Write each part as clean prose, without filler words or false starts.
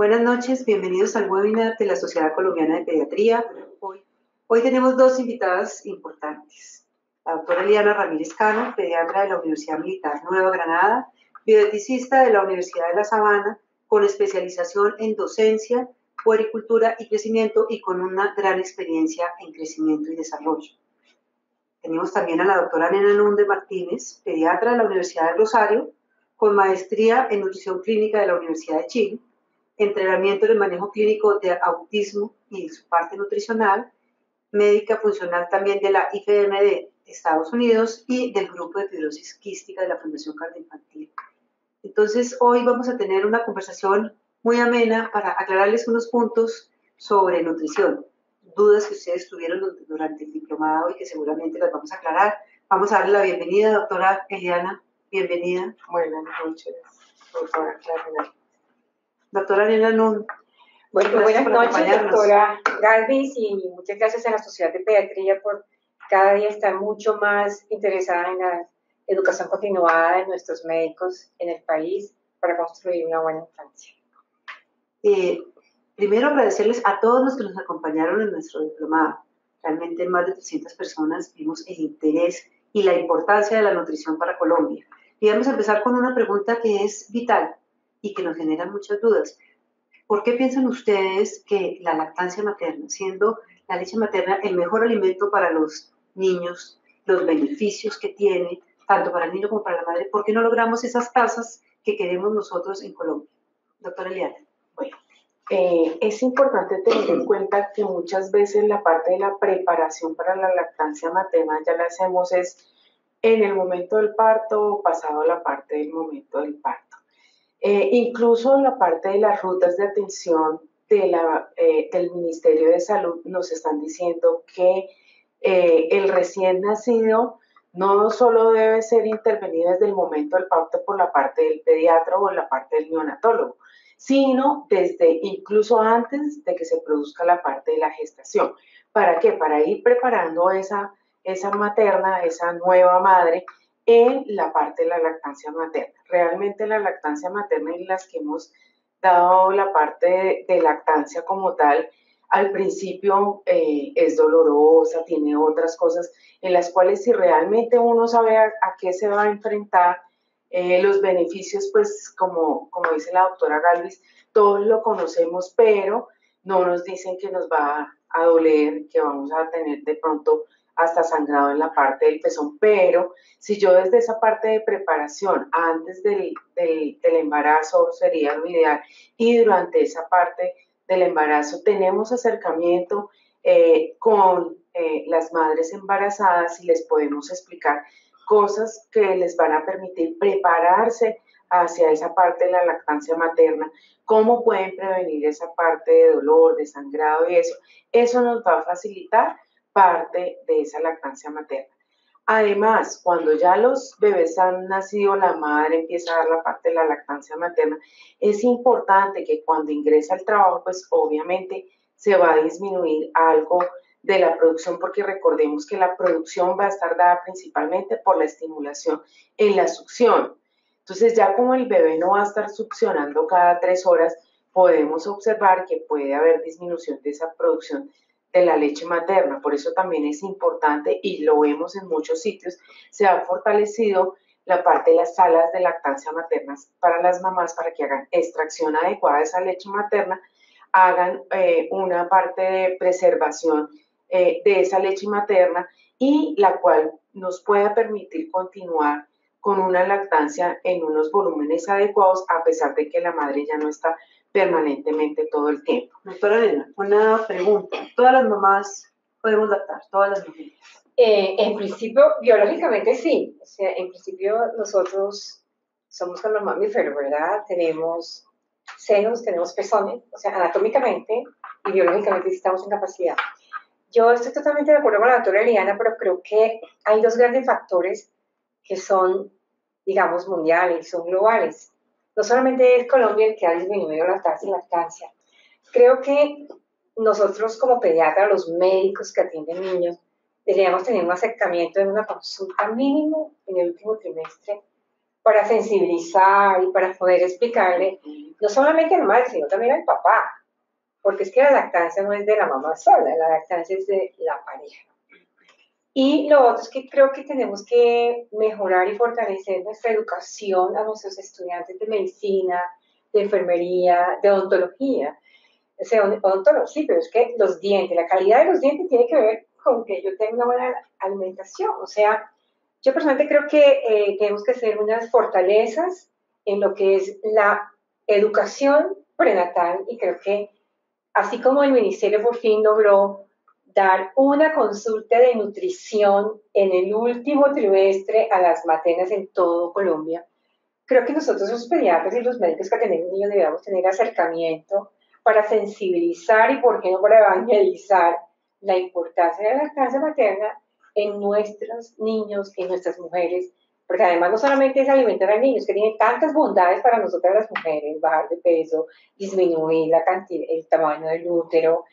Buenas noches, bienvenidos al webinar de la Sociedad Colombiana de Pediatría. Hoy tenemos dos invitadas importantes. La doctora Eliana Ramírez Cano, pediatra de la Universidad Militar Nueva Granada, bioeticista de la Universidad de La Sabana, con especialización en docencia, puericultura y crecimiento y con una gran experiencia en crecimiento y desarrollo. Tenemos también a la doctora Nena Nunde Martínez, pediatra de la Universidad de Rosario, con maestría en nutrición clínica de la Universidad de Chile, entrenamiento en el manejo clínico de autismo y su parte nutricional, médica funcional también de la IFM de Estados Unidos y del grupo de fibrosis quística de la Fundación Cardioinfantil. Entonces, hoy vamos a tener una conversación muy amena para aclararles unos puntos sobre nutrición, dudas que ustedes tuvieron durante el diplomado y que seguramente las vamos a aclarar. Vamos a darle la bienvenida, doctora Eliana, bienvenida. Buenas noches, doctora Clara. Doctora Nena Nun. Bueno, buenas noches, doctora Galvis, y muchas gracias a la Sociedad de Pediatría por cada día estar mucho más interesada en la educación continuada de nuestros médicos en el país para construir una buena infancia. Primero agradecerles a todos los que nos acompañaron en nuestro diplomado. Realmente más de 300 personas vimos el interés y la importancia de la nutrición para Colombia. Y vamos a empezar con una pregunta que es vital y que nos genera muchas dudas. ¿Por qué piensan ustedes que la lactancia materna, siendo la leche materna el mejor alimento para los niños, los beneficios que tiene, tanto para el niño como para la madre, por qué no logramos esas tasas que queremos nosotros en Colombia? Doctora Eliana. Bueno, es importante tener en cuenta que muchas veces la parte de la preparación para la lactancia materna ya la hacemos es en el momento del parto o pasado la parte del momento del parto. Incluso la parte de las rutas de atención del Ministerio de Salud nos están diciendo que el recién nacido no solo debe ser intervenido desde el momento del parto por la parte del pediatra o la parte del neonatólogo, sino desde incluso antes de que se produzca la parte de la gestación. ¿Para qué? Para ir preparando esa materna, esa nueva madre, en la parte de la lactancia materna. Realmente la lactancia materna en las que hemos dado la parte de lactancia como tal, al principio es dolorosa, tiene otras cosas en las cuales si realmente uno sabe a qué se va a enfrentar, los beneficios, pues como dice la doctora Galvis, todos lo conocemos, pero no nos dicen que nos va a doler, que vamos a tener de pronto hasta sangrado en la parte del pezón, pero si yo desde esa parte de preparación, antes del embarazo sería lo ideal, y durante esa parte del embarazo tenemos acercamiento con las madres embarazadas y les podemos explicar cosas que les van a permitir prepararse hacia esa parte de la lactancia materna, cómo pueden prevenir esa parte de dolor, de sangrado y eso nos va a facilitar parte de esa lactancia materna. Además, cuando ya los bebés han nacido, la madre empieza a dar la parte de la lactancia materna, es importante que cuando ingresa al trabajo, pues obviamente se va a disminuir algo de la producción, porque recordemos que la producción va a estar dada principalmente por la estimulación en la succión. Entonces, ya como el bebé no va a estar succionando cada 3 horas, podemos observar que puede haber disminución de esa producción de la leche materna. Por eso también es importante, y lo vemos en muchos sitios, se ha fortalecido la parte de las salas de lactancia materna para las mamás, para que hagan extracción adecuada de esa leche materna, hagan una parte de preservación de esa leche materna, y la cual nos pueda permitir continuar con una lactancia en unos volúmenes adecuados, a pesar de que la madre ya no está permanentemente todo el tiempo. Doctora Elena, una pregunta. ¿Todas las mamás podemos lactar? ¿Todas las mujeres? En principio, biológicamente sí. O sea, en principio nosotros somos como los mamíferos, ¿verdad? Tenemos senos, tenemos pezones, o sea, anatómicamente y biológicamente sí estamos en capacidad. Yo estoy totalmente de acuerdo con la doctora Eliana, pero creo que hay dos grandes factores que son, digamos, mundiales, son globales. No solamente es Colombia el que ha disminuido la tasa de lactancia. Creo que nosotros como pediatras, los médicos que atienden niños, deberíamos tener un acercamiento en una consulta mínimo en el último trimestre para sensibilizar y para poder explicarle, no solamente al madre, sino también al papá, porque es que la lactancia no es de la mamá sola, la lactancia es de la pareja. Y lo otro es que creo que tenemos que mejorar y fortalecer nuestra educación a nuestros estudiantes de medicina, de enfermería, de odontología. O sea, odontología, sí, pero es que los dientes, la calidad de los dientes tiene que ver con que yo tenga una buena alimentación. O sea, yo personalmente creo que tenemos que hacer unas fortalezas en lo que es la educación prenatal y creo que así como el Ministerio por fin logró dar una consulta de nutrición en el último trimestre a las maternas en todo Colombia, creo que nosotros los pediatras y los médicos que tenemos niños deberíamos tener acercamiento para sensibilizar y, por qué no, para evangelizar la importancia de la lactancia materna en nuestros niños, en nuestras mujeres, porque además no solamente es alimentar a niños, que tienen tantas bondades para nosotras las mujeres, bajar de peso, disminuir la cantidad, el tamaño del útero,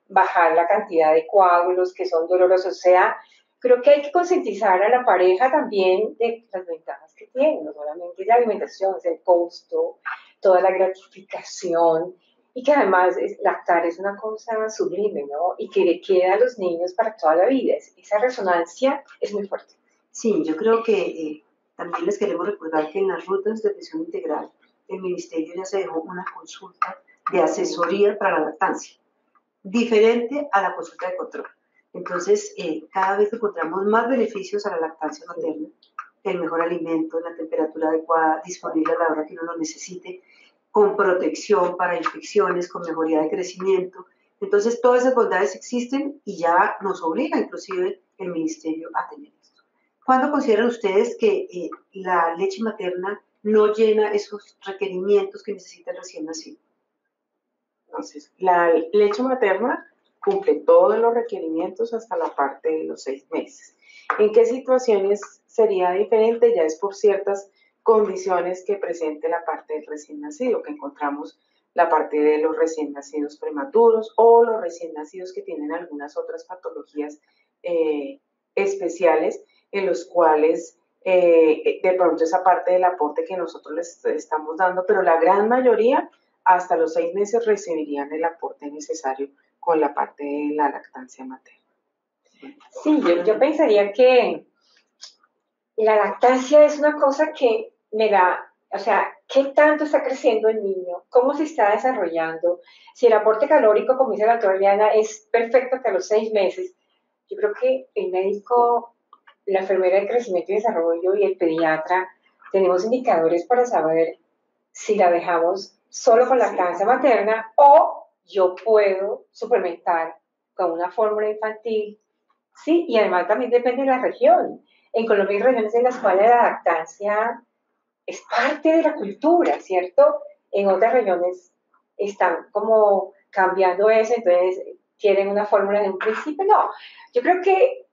bajar la cantidad de coágulos que son dolorosos, o sea, creo que hay que concientizar a la pareja también de las ventajas que tiene, no solamente la alimentación, es el costo, toda la gratificación, y que además lactar es una cosa sublime, ¿no? Y que le queda a los niños para toda la vida. Esa resonancia es muy fuerte. Sí, yo creo que también les queremos recordar que en las rutas de atención integral el Ministerio ya se dejó una consulta de asesoría para la lactancia, diferente a la consulta de control. Entonces, cada vez encontramos más beneficios a la lactancia materna, el mejor alimento, la temperatura adecuada, disponible a la hora que uno lo necesite, con protección para infecciones, con mejoría de crecimiento. Entonces, todas esas bondades existen y ya nos obliga inclusive el Ministerio a tener esto. ¿Cuándo consideran ustedes que la leche materna no llena esos requerimientos que necesita el recién nacido? Entonces, la leche materna cumple todos los requerimientos hasta la parte de los 6 meses. ¿En qué situaciones sería diferente? Ya es por ciertas condiciones que presente la parte del recién nacido, que encontramos la parte de los recién nacidos prematuros o los recién nacidos que tienen algunas otras patologías especiales en los cuales de pronto esa parte del aporte que nosotros les estamos dando, pero la gran mayoría hasta los 6 meses recibirían el aporte necesario con la parte de la lactancia materna. Sí, yo pensaría que la lactancia es una cosa que me da, o sea, ¿qué tanto está creciendo el niño? ¿Cómo se está desarrollando? Si el aporte calórico, como dice la doctora Liana, es perfecto hasta los 6 meses, yo creo que el médico, la enfermera de crecimiento y desarrollo y el pediatra tenemos indicadores para saber si la dejamos solo con lactancia materna o yo puedo suplementar con una fórmula infantil. Sí, y además también depende de la región. En Colombia hay regiones en las cuales la lactancia es parte de la cultura, ¿cierto? En otras regiones están como cambiando eso, entonces quieren una fórmula de un principio. No, yo creo que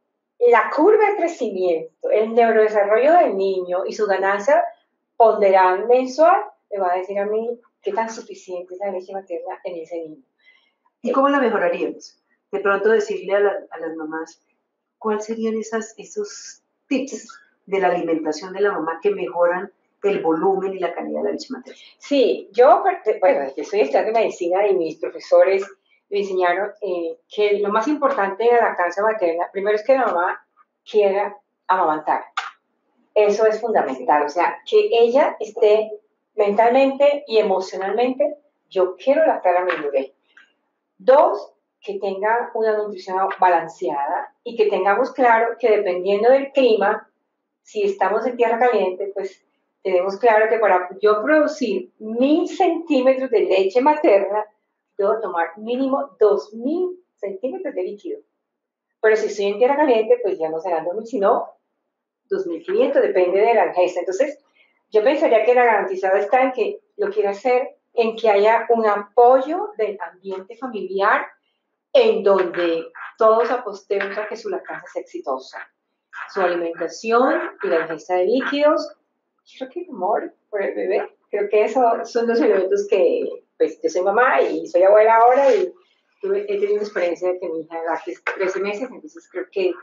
la curva de crecimiento, el neurodesarrollo del niño y su ganancia ponderal mensual me va a decir a mí qué tan suficiente es la leche materna en ese niño. ¿Y cómo la mejoraríamos? De pronto decirle a las mamás, ¿cuáles serían esos tips de la alimentación de la mamá que mejoran el volumen y la calidad de la leche materna? Sí, yo, bueno, yo soy estudiante de medicina y mis profesores me enseñaron que lo más importante de la lactancia materna, primero es que la mamá quiera amamantar. Eso es fundamental, o sea, que ella esté mentalmente y emocionalmente, yo quiero lactar a mi bebé. Dos, que tenga una nutrición balanceada y que tengamos claro que dependiendo del clima, si estamos en tierra caliente, pues tenemos claro que para yo producir 1000 centímetros de leche materna, debo tomar mínimo 2000 centímetros de líquido. Pero si estoy en tierra caliente, pues ya no serán 2000, sino 2500, depende de la ingesta. Entonces, yo pensaría que la garantizada está en que lo quiero hacer, en que haya un apoyo del ambiente familiar en donde todos apostemos a que su lactancia sea exitosa. Su alimentación y la ingesta de líquidos, creo que el amor por el bebé, creo que esos son los elementos que, pues yo soy mamá y soy abuela ahora y he tenido una experiencia de que mi hija lacte 13 meses, entonces creo que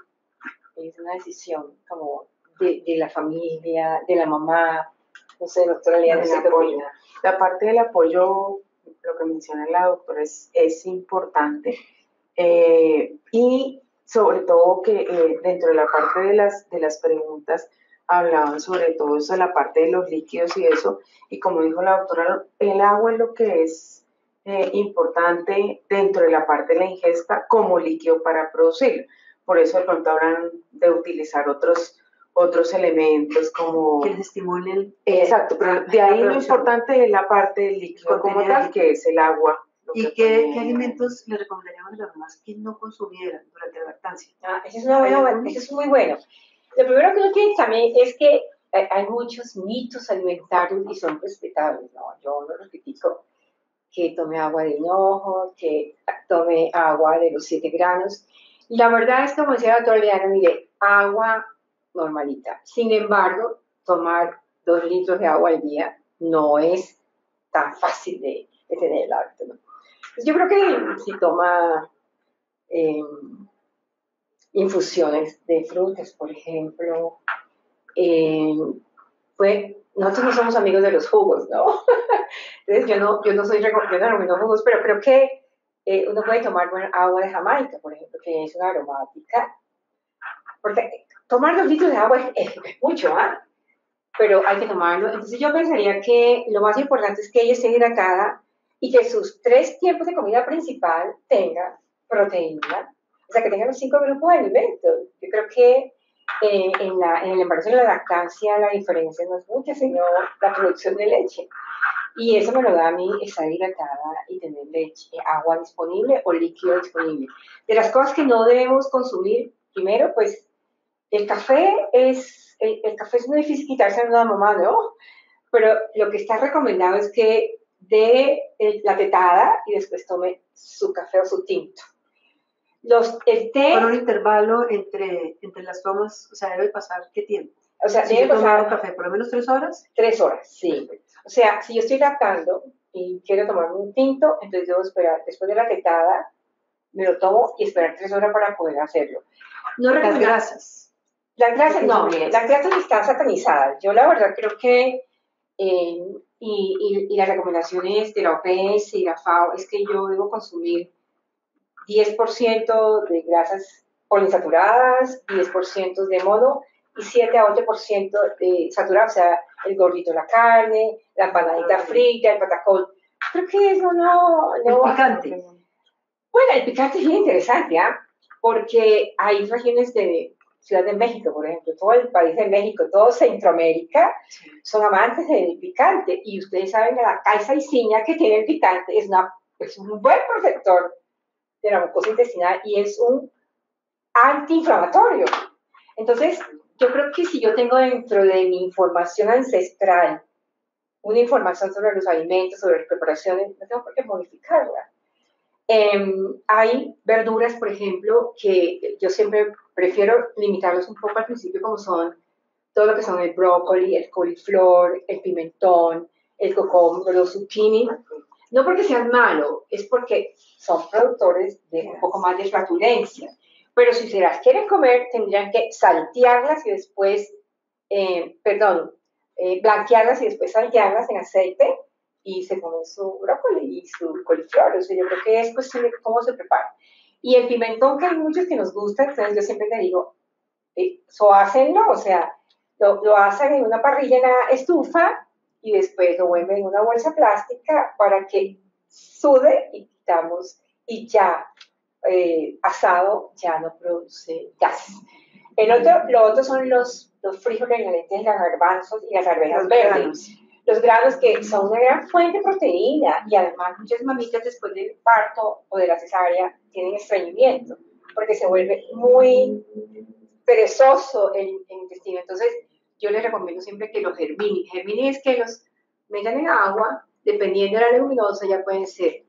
es una decisión como de la familia, de la mamá, No sé, doctora Liana, El ¿usted qué apoyo. opina? La parte del apoyo, lo que menciona la doctora, es importante. Y sobre todo que dentro de la parte de las preguntas hablaban sobre todo eso, de la parte de los líquidos y eso. Y como dijo la doctora, el agua es lo que es importante dentro de la parte de la ingesta como líquido para producir. Por eso de pronto habrán de utilizar otros elementos como... Que les estimulen. Exacto, pero de ahí lo importante es la parte del líquido como tal, que es el agua. ¿Y qué alimentos le recomendaríamos a las mamás que no consumieran durante la lactancia? Eso es muy bueno. Lo primero que uno tiene también es que hay muchos mitos alimentarios y son respetables, ¿no? Yo no los critico, que tome agua de hinojo, que tome agua de los 7 granos. La verdad es, como decía la doctora Liana, mire, agua normalita. Sin embargo, tomar 2 litros de agua al día no es tan fácil de tener el hábito, ¿no? Pues yo creo que si toma infusiones de frutas, por ejemplo, nosotros no somos amigos de los jugos, ¿no? Entonces yo no recomiendo jugos, pero creo que uno puede tomar agua de Jamaica, por ejemplo, que es una aromática, porque tomar 2 litros de agua es mucho, ¿ah? Pero hay que tomarlo. Entonces yo pensaría que lo más importante es que ella esté hidratada y que sus 3 tiempos de comida principal tengan proteína, o sea, que tengan los 5 grupos de alimentos. Yo creo que en el embarazo y la lactancia la diferencia no es mucha, sino la producción de leche. Y eso me lo da a mí estar hidratada y tener leche, agua disponible o líquido disponible. De las cosas que no debemos consumir, primero, pues el café es muy difícil quitarse a una mamá, ¿no? Pero lo que está recomendado es que dé la tetada y después tome su café o su tinto. El té... Con un intervalo entre las tomas, o sea, debe pasar ¿qué tiempo? O sea, si debe pasar café, por lo menos 3 horas. 3 horas, sí. O sea, si yo estoy lactando y quiero tomarme un tinto, entonces debo esperar, después de la tetada, me lo tomo y esperar 3 horas para poder hacerlo. No las grasas. Las grasas, no, mire, las grasas están satanizadas. Yo la verdad creo que, y las recomendaciones de la OPS y la FAO, es que yo debo consumir 10% de grasas poliinsaturadas, 10% de mono y 7 a 8% de saturadas, o sea, el gordito de la carne, la empanadita frita, el patacón. Creo que eso no... El picante. Bueno, el picante es bien interesante, ¿ah? Porque hay regiones de Ciudad de México, por ejemplo, todo el país de México, todo Centroamérica, son amantes del picante. Y ustedes saben que la capsaicina que tiene el picante es un buen protector de la mucosa intestinal y es un antiinflamatorio. Entonces, yo creo que si yo tengo dentro de mi información ancestral una información sobre los alimentos, sobre las preparaciones, no tengo por qué modificarla. Hay verduras, por ejemplo, que yo siempre prefiero limitarlos un poco al principio, como son todo lo que son el brócoli, el coliflor, el pimentón, el cocombo, los zucchini. No porque sean malos, es porque son productores de un poco más de flatulencia. Pero si se las quieren comer, tendrían que saltearlas y después, blanquearlas y después saltearlas en aceite y se comen su brócoli y su coliflor. O sea, yo creo que es cuestión de cómo se prepara. Y el pimentón, que hay muchos que nos gustan, entonces yo siempre le digo, hácenlo, o sea, lo hacen en una parrilla en la estufa y después lo vuelven en una bolsa plástica para que sude y quitamos, y ya asado ya no produce gas. Lo otro son los frijoles, las lentejas, los garbanzos y las arvejas verdes. Los granos que son una gran fuente de proteína y además muchas mamitas después del parto o de la cesárea tienen estreñimiento porque se vuelve muy perezoso el intestino. Entonces yo les recomiendo siempre que los germinen es que los metan en agua, dependiendo de la leguminosa ya pueden ser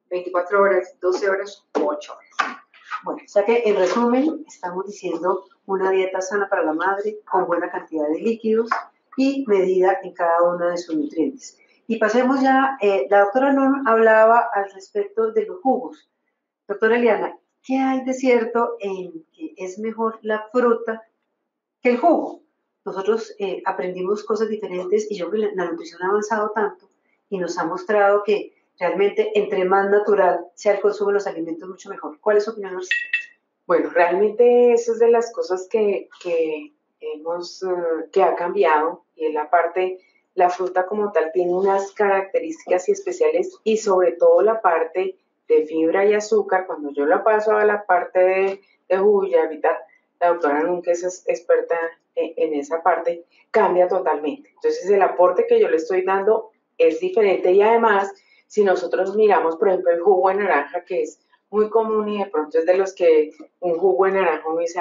24 horas, 12 horas o 8 horas. Bueno, o sea que en resumen estamos diciendo una dieta sana para la madre con buena cantidad de líquidos y medida en cada uno de sus nutrientes. Y pasemos ya, la doctora Non hablaba al respecto de los jugos. Doctora Eliana, ¿qué hay de cierto en que es mejor la fruta que el jugo? nosotros aprendimos cosas diferentes y yo creo que la nutrición ha avanzado tanto y nos ha mostrado que realmente entre más natural sea el consumo de los alimentos, mucho mejor. ¿Cuál es su opinión? Bueno, realmente eso es de las cosas que ha cambiado, y en la parte, la fruta como tal tiene unas características especiales, y sobre todo la parte de fibra y azúcar. Cuando yo la paso a la parte de jugo, y ahorita la doctora nunca es experta en esa parte, cambia totalmente. Entonces el aporte que yo le estoy dando es diferente, y además, si nosotros miramos, por ejemplo, el jugo de naranja, que es muy común y de pronto es de los que un jugo de naranja uno dice,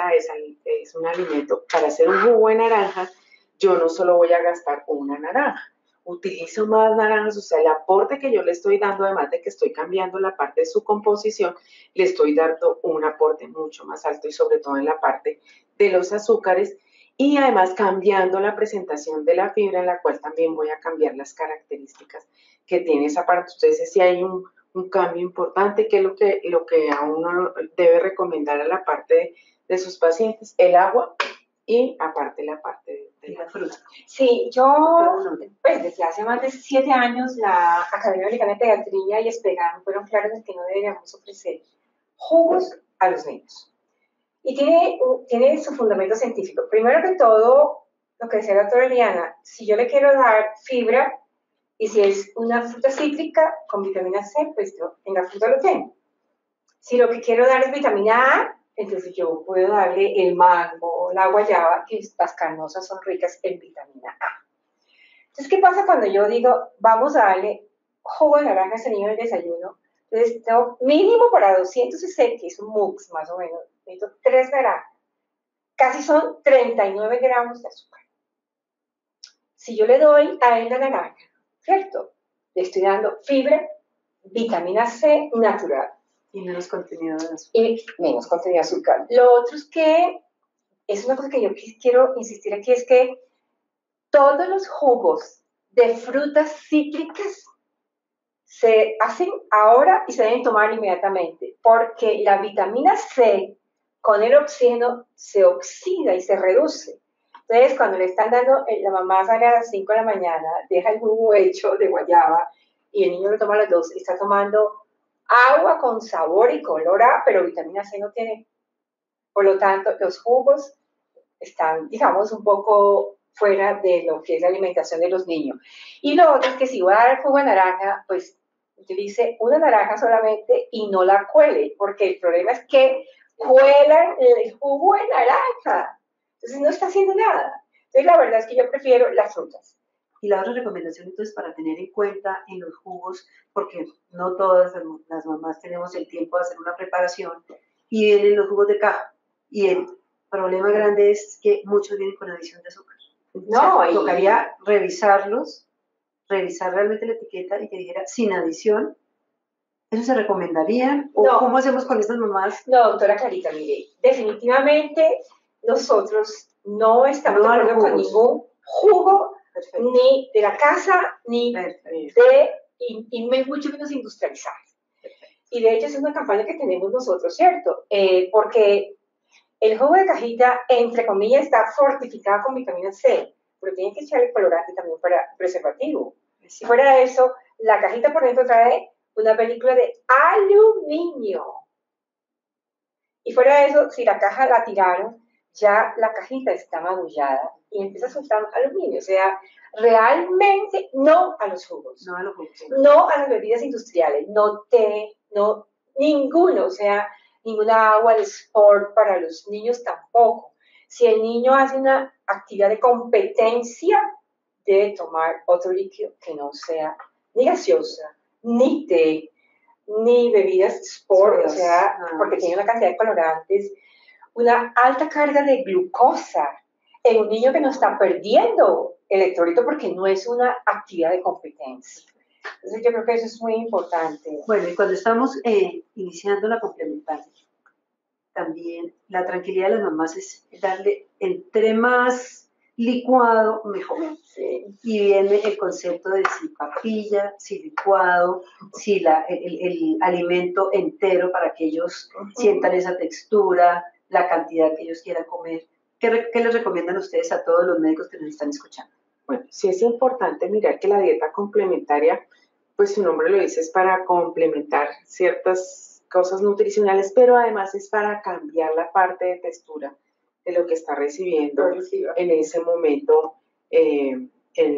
es un alimento. Para hacer un jugo de naranja, yo no solo voy a gastar una naranja, utilizo más naranjas, o sea, el aporte que yo le estoy dando, además de que estoy cambiando la parte de su composición, le estoy dando un aporte mucho más alto, y sobre todo en la parte de los azúcares, y además cambiando la presentación de la fibra, en la cual también voy a cambiar las características que tiene esa parte. Entonces, si hay un cambio importante, que es lo que a uno debe recomendar a la parte de sus pacientes, el agua, y aparte la parte de la fruta. Sí, yo, pues desde hace más de 7 años, la Academia Americana de Pediatría y Espegan fueron claros en que no deberíamos ofrecer jugos a los niños. Y tiene su fundamento científico. Primero que todo, lo que decía la doctora Eliana, si yo le quiero dar fibra, y si es una fruta cítrica con vitamina C, pues yo en la fruta lo tengo. Si lo que quiero dar es vitamina A, entonces yo puedo darle el mango, la guayaba, que las carnosas son ricas en vitamina A. Entonces, ¿qué pasa cuando yo digo, vamos a darle jugo de naranja a ese niño en el desayuno? Entonces, tengo mínimo para 200 cc, que es un mux más o menos, necesito 3 naranjas. Casi son 39 gramos de azúcar. Si yo le doy a él la naranja, ¿cierto? Le estoy dando fibra, vitamina C natural. Y menos contenido de azúcar. Y menos contenido de azúcar. Lo otro es que, es una cosa que yo quiero insistir aquí, es que todos los jugos de frutas cítricas se hacen ahora y se deben tomar inmediatamente, porque la vitamina C con el oxígeno se oxida y se reduce. Entonces, cuando le están dando, la mamá sale a las 5 de la mañana, deja el jugo hecho de guayaba y el niño lo toma a las 2, está tomando agua con sabor y color A, pero vitamina C no tiene. Por lo tanto, los jugos están, digamos, un poco fuera de lo que es la alimentación de los niños. Y lo otro es que si voy a dar jugo de naranja, pues utilice una naranja solamente y no la cuele, porque el problema es que cuelan el jugo de naranja. Entonces no está haciendo nada. Entonces la verdad es que yo prefiero las frutas. Y la otra recomendación, entonces, para tener en cuenta en los jugos, porque no todas las mamás tenemos el tiempo de hacer una preparación, y vienen los jugos de caja. Y el problema grande es que muchos vienen con adición de azúcar. No, o sea, tocaría revisarlos, revisar realmente la etiqueta y que dijera sin adición. ¿Eso se recomendaría? ¿O no, cómo hacemos con estas mamás? No, doctora Clarita, mire, definitivamente nosotros no estamos de acuerdo con ningún jugo, perfecto, ni de la casa, ni y mucho menos industrializado. Y de hecho es una campaña que tenemos nosotros, ¿cierto? Porque el jugo de cajita, entre comillas, está fortificado con vitamina C, pero tiene que echarle colorante también para preservativo. Si fuera eso, la cajita por dentro trae una película de aluminio. Y fuera de eso, si la caja la tiraron, ya la cajita está magullada y empieza a soltar aluminio. O sea, realmente no a los jugos. No a los jugos. No a las bebidas industriales. No té, no, ninguno. O sea, ninguna agua de sport para los niños tampoco. Si el niño hace una actividad de competencia, debe tomar otro líquido que no sea ni gaseosa, ni té, ni bebidas sport, o sea, porque tiene una cantidad de colorantes, una alta carga de glucosa en un niño que no está perdiendo electrolito porque no es una actividad de competencia. Entonces yo creo que eso es muy importante. Bueno, y cuando estamos iniciando la complementaria, también la tranquilidad de las mamás es darle entre más licuado, mejor. Sí. Y viene el concepto de si papilla, si licuado, si el alimento entero para que ellos sientan esa textura, la cantidad que ellos quieran comer. ¿Qué les recomiendan ustedes a todos los médicos que nos están escuchando? Bueno, sí es importante mirar que la dieta complementaria, pues su nombre lo dice, es para complementar ciertas cosas nutricionales, pero además es para cambiar la parte de textura de lo que está recibiendo en ese momento el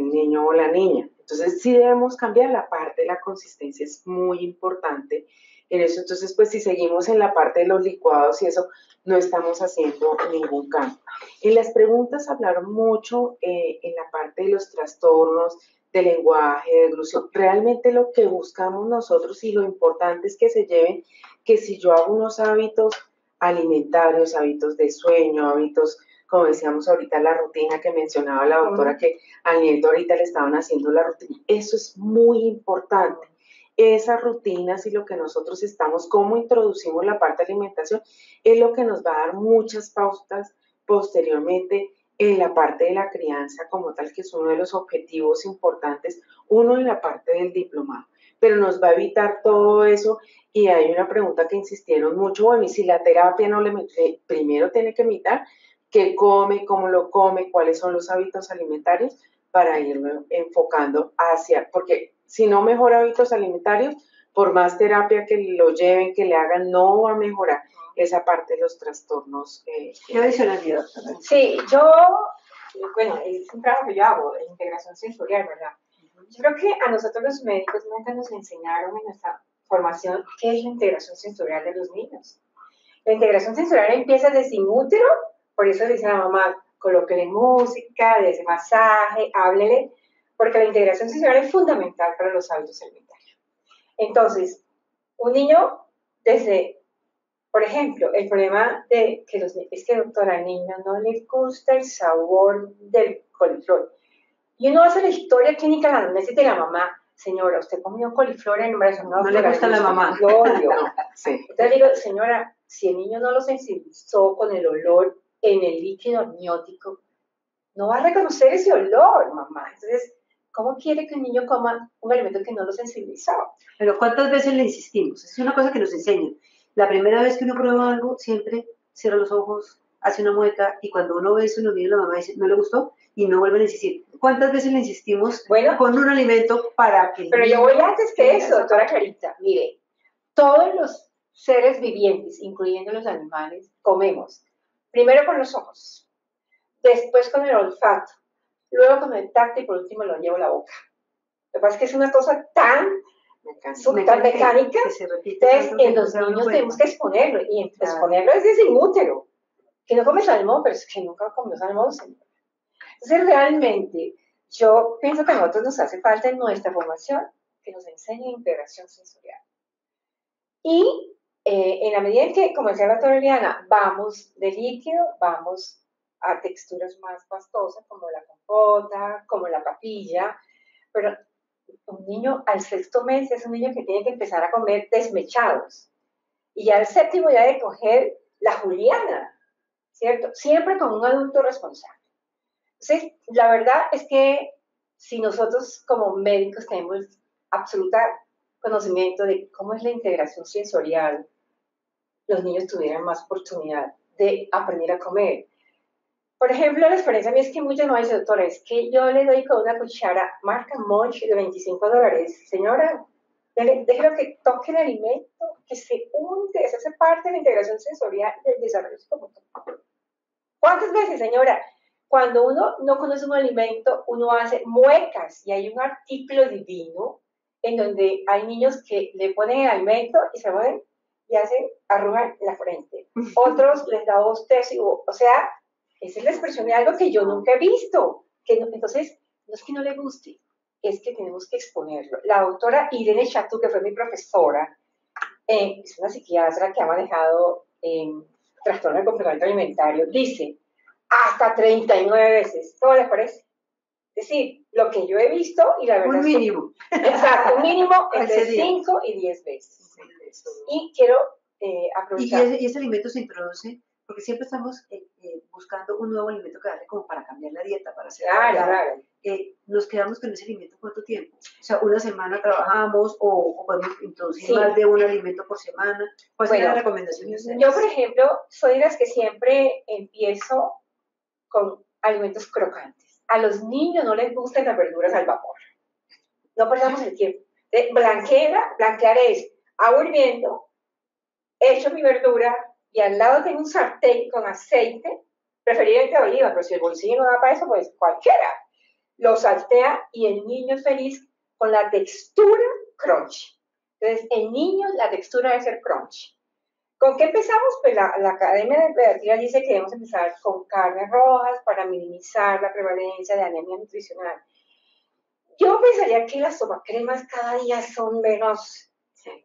niño o la niña. Entonces sí debemos cambiar la parte de la consistencia, es muy importante en eso. Entonces, pues si seguimos en la parte de los licuados y eso, no estamos haciendo ningún cambio. En las preguntas hablaron mucho en la parte de los trastornos de lenguaje, de deglución. Realmente lo que buscamos nosotros y lo importante es que se lleven que si yo hago unos hábitos alimentarios, hábitos de sueño, hábitos, como decíamos ahorita, la rutina que mencionaba la doctora, que al nieto ahorita le estaban haciendo la rutina, eso es muy importante. Esas rutinas y lo que nosotros estamos, cómo introducimos la parte de alimentación, es lo que nos va a dar muchas pautas posteriormente en la parte de la crianza como tal, que es uno de los objetivos importantes, uno en la parte del diplomado, pero nos va a evitar todo eso. Y hay una pregunta que insistieron mucho, bueno, y si la terapia no le mete, primero tiene que mirar qué come, cómo lo come, cuáles son los hábitos alimentarios para irlo enfocando hacia, porque si no mejora hábitos alimentarios, por más terapia que lo lleven, que le hagan, no va a mejorar esa parte de los trastornos. ¿Qué adicionalidad? Sí, bueno, es un trabajo que yo hago, de integración sensorial, ¿verdad? Yo creo que a nosotros los médicos nunca nos enseñaron en nuestra formación qué es la integración sensorial de los niños. La integración sensorial empieza desde inútero, por eso le dice a la mamá, colóquele música, dése masaje, háblele, porque la integración sensorial es fundamental para los hábitos alimentarios. Entonces, un niño desde, por ejemplo, el problema de que es que, doctora, al niño no le gusta el sabor del coliflor. Y uno hace la historia clínica de la anamnesis de la mamá. Señora, usted comió coliflor en embarazo. No le gusta a la mamá. Sí. Entonces digo, señora, si el niño no lo sensibilizó con el olor en el líquido amniótico, no va a reconocer ese olor, mamá. Entonces, ¿cómo quiere que un niño coma un alimento que no lo sensibilizó? Pero ¿cuántas veces le insistimos? Es una cosa que nos enseñan. La primera vez que uno prueba algo, siempre cierra los ojos, hace una mueca, y cuando uno ve eso, nos mira la mamá y dice, no le gustó, y no vuelven a insistir. ¿Cuántas veces le insistimos con un alimento para que... Pero yo voy antes que eso, doctora Clarita. Mire, todos los seres vivientes, incluyendo los animales, comemos. Primero con los ojos, después con el olfato, luego con el tacto y por último lo llevo a la boca. Lo que pasa es que es una cosa tan mecánica que se repite. Entonces, en los niños tenemos que exponerlo, y exponerlo es desde inútero. Que no come salmón, pero es que nunca comió salmón, señor. Entonces, realmente, yo pienso que a nosotros nos hace falta en nuestra formación que nos enseñe integración sensorial. Y en la medida en que, como decía la doctora Eliana, vamos de líquido, vamos a texturas más pastosas, como la compota, como la papilla, pero un niño al 6º mes es un niño que tiene que empezar a comer desmechados. Y ya al 7º ya de coger la juliana, ¿cierto? Siempre con un adulto responsable. Entonces, la verdad es que si nosotros como médicos tenemos absoluto conocimiento de cómo es la integración sensorial, los niños tuvieran más oportunidad de aprender a comer. Por ejemplo, la experiencia mía es que muchas mamás dicen, doctora, es que yo le doy con una cuchara marca Munch de $25. Señora, déjelo que toque el alimento, que se unte, eso hace parte de la integración sensorial del desarrollo psicomotor. ¿Cuántas veces, señora? Cuando uno no conoce un alimento, uno hace muecas, y hay un artículo divino en donde hay niños que le ponen el alimento y se mueven y hacen arrugan la frente. Otros les da bostezos, o sea, esa es la expresión de algo que yo nunca he visto. Entonces, no es que no le guste, es que tenemos que exponerlo. La doctora Irene Chatou, que fue mi profesora, es una psiquiatra que ha manejado trastorno de comportamiento alimentario, dice, hasta 39 veces. ¿Cómo les parece? Es decir, lo que yo he visto y la verdad un mínimo. Exacto, un mínimo entre 5 y 10 veces. Y quiero aprovechar. Y ese alimento se introduce, porque siempre estamos buscando un nuevo alimento que darle como para cambiar la dieta, para hacer Claro. Nos quedamos con ese alimento ¿cuánto tiempo? O sea, una semana trabajamos o podemos introducir más de un alimento por semana. ¿Cuál es la recomendación de ustedes? Yo, por ejemplo, soy de las que siempre empiezo con alimentos crocantes. A los niños no les gustan las verduras al vapor. No perdamos el tiempo. Blanquear es agua hirviendo, echo mi verdura y al lado tengo un sartén con aceite, preferiblemente de oliva, pero si el bolsillo no da para eso, pues cualquiera. Lo saltea y el niño es feliz con la textura crunchy. Entonces, en niños la textura debe ser crunchy. ¿Con qué empezamos? Pues la Academia de Pediatría dice que debemos empezar con carnes rojas para minimizar la prevalencia de anemia nutricional. Yo pensaría que las sobacremas cada día son menos.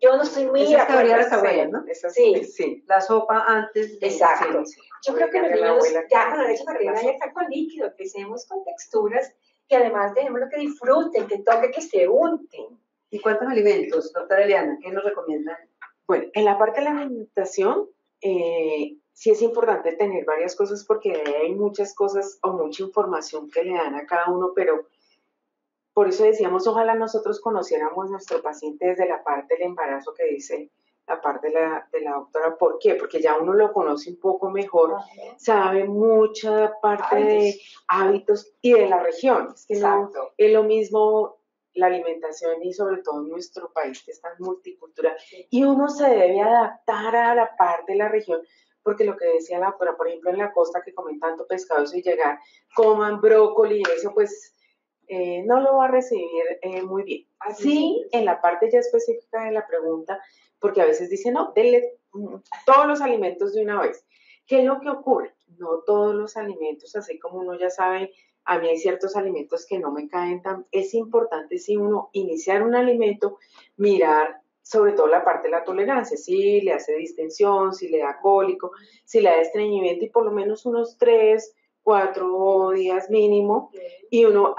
Yo no estoy muy de acuerdo. ¿No? Sí. La sopa antes de... Exacto. Yo creo que los niños ya con la leche materna ya están con líquido. Empecemos con texturas que además dejemos lo que disfruten, que toque, que se unten. ¿Y cuántos alimentos, doctora Eliana, qué nos recomiendan? Bueno, en la parte de la alimentación, sí es importante tener varias cosas porque hay muchas cosas o mucha información que le dan a cada uno, pero por eso decíamos, ojalá nosotros conociéramos a nuestro paciente desde la parte del embarazo que dice la parte de la doctora. ¿Por qué? Porque ya uno lo conoce un poco mejor, sabe mucha parte de hábitos y de la región. Es que no es lo mismo la alimentación y sobre todo en nuestro país que es tan multicultural. Y uno se debe adaptar a la parte de la región, porque lo que decía la doctora, por ejemplo, en la costa que comen tanto pescado y llegar, coman brócoli y eso, pues no lo va a recibir muy bien. Así, en la parte ya específica de la pregunta, porque a veces dicen, no, denle todos los alimentos de una vez. ¿Qué es lo que ocurre? No todos los alimentos, así como uno ya sabe, a mí hay ciertos alimentos que no me caen tan... Es importante si uno iniciar un alimento, mirar sobre todo la parte de la tolerancia, si le hace distensión, si le da cólico, si le da estreñimiento y por lo menos unos 3, 4 días mínimo, y uno,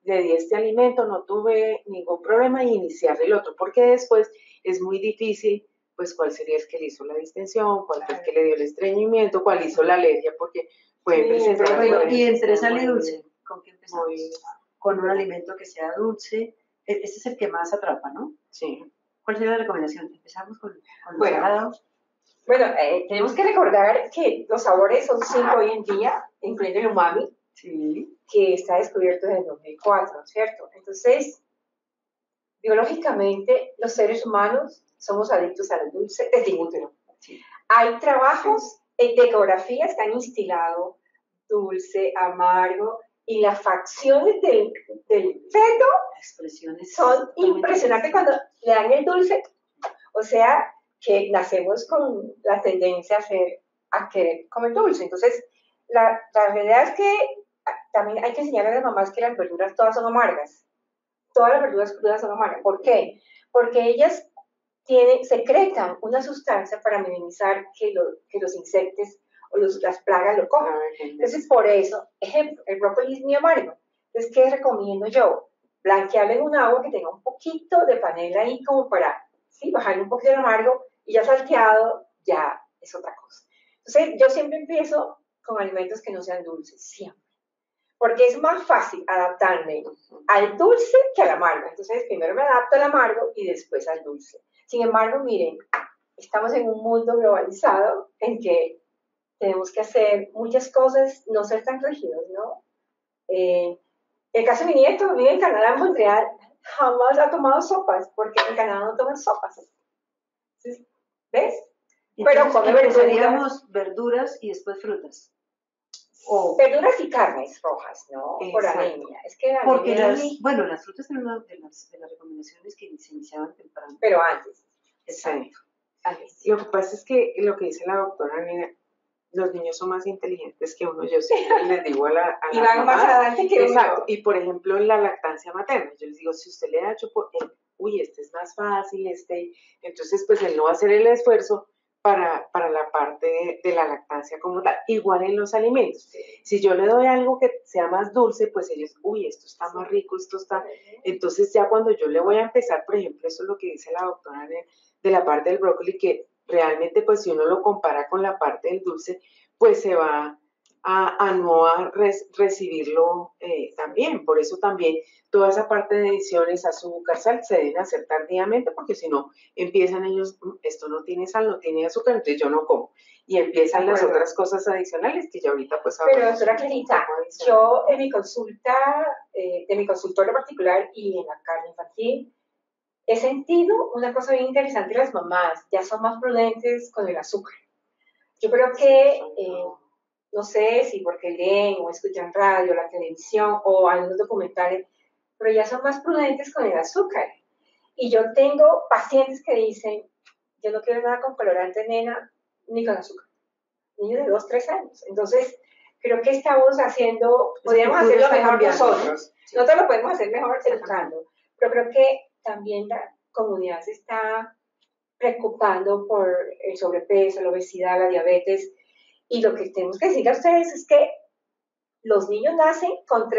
le di este alimento, no tuve ningún problema y iniciar el otro, porque después es muy difícil, pues cuál sería el que le hizo la distensión, cuál fue el que le dio el estreñimiento, cuál hizo la alergia, porque pueden presentar... Y entre sal y dulce, ¿con qué empezamos? Con un alimento que sea dulce, este es el que más atrapa, ¿no? Sí. ¿Cuál sería la recomendación? ¿Empezamos con los salados? Bueno, tenemos que recordar que los sabores son 5 hoy en día, incluyendo el umami, que está descubierto desde el 2004, ¿cierto? Entonces, biológicamente, los seres humanos somos adictos al dulce desde el útero. Hay trabajos de ecografías que han instilado dulce, amargo, y las facciones del feto son impresionantes cuando le dan el dulce. O sea, que nacemos con la tendencia a querer comer dulce. Entonces, la realidad es que también hay que enseñar a las mamás que las verduras todas son amargas. Todas las verduras crudas son amargas. ¿Por qué? Porque ellas secretan una sustancia para minimizar que los insectos o las plagas lo coman. Entonces, por eso, ejemplo, el brócoli es muy amargo. Entonces, ¿qué recomiendo yo? Blanquearlo en un agua que tenga un poquito de panela ahí como para bajarle un poquito el amargo, y ya salteado ya es otra cosa. Entonces, yo siempre empiezo con alimentos que no sean dulces, siempre. Porque es más fácil adaptarme al dulce que al amargo. Entonces, primero me adapto al amargo y después al dulce. Sin embargo, miren, estamos en un mundo globalizado en que tenemos que hacer muchas cosas, no ser tan rígidos, ¿no? El caso de mi nieto, vive en Canadá, en Montreal, jamás ha tomado sopas, porque en Canadá no toman sopas. ¿Ves? Pero empezaríamos verduras y después frutas. Verduras y carnes rojas, ¿no? Por anemia. Es que porque las frutas eran una de las recomendaciones que se iniciaban temprano. Pero antes. Exacto. Antes. Lo que pasa es que lo que dice la doctora Nina, los niños son más inteligentes que uno, yo siempre les digo a la y van mamás, más adelante que exacto, uno. Y por ejemplo la lactancia materna, yo les digo, si usted le da chocolate, este es más fácil, entonces pues él no va a hacer el esfuerzo para la parte de la lactancia como tal, igual en los alimentos. Si yo le doy algo que sea más dulce, pues ellos, esto está más rico, esto está... Entonces ya cuando yo le voy a empezar, por ejemplo, eso es lo que dice la doctora de la parte del brócoli, que realmente pues si uno lo compara con la parte del dulce, pues se va a no recibirlo también. Por eso también toda esa parte de ediciones, azúcar, sal, se deben hacer tardíamente, porque si no, empiezan ellos, esto no tiene sal, no tiene azúcar, entonces yo no como. Y empiezan las otras cosas adicionales que ya ahorita pues Pero doctora Clarita, yo en mi consulta, de mi consultorio particular y en la carne infantil, he sentido una cosa bien interesante, las mamás ya son más prudentes con el azúcar. Yo creo que, no sé si porque leen o escuchan radio, la televisión o algunos documentales, pero ya son más prudentes con el azúcar. Y yo tengo pacientes que dicen, yo no quiero nada con colorante, nena, ni con azúcar. Niños de 2, 3 años. Entonces, creo que estamos haciendo, podríamos hacerlo mejor nosotros. Sí. Nosotros lo podemos hacer mejor educando. Pero creo que también la comunidad se está preocupando por el sobrepeso, la obesidad, la diabetes. Y lo que tenemos que decir a ustedes es que los niños nacen con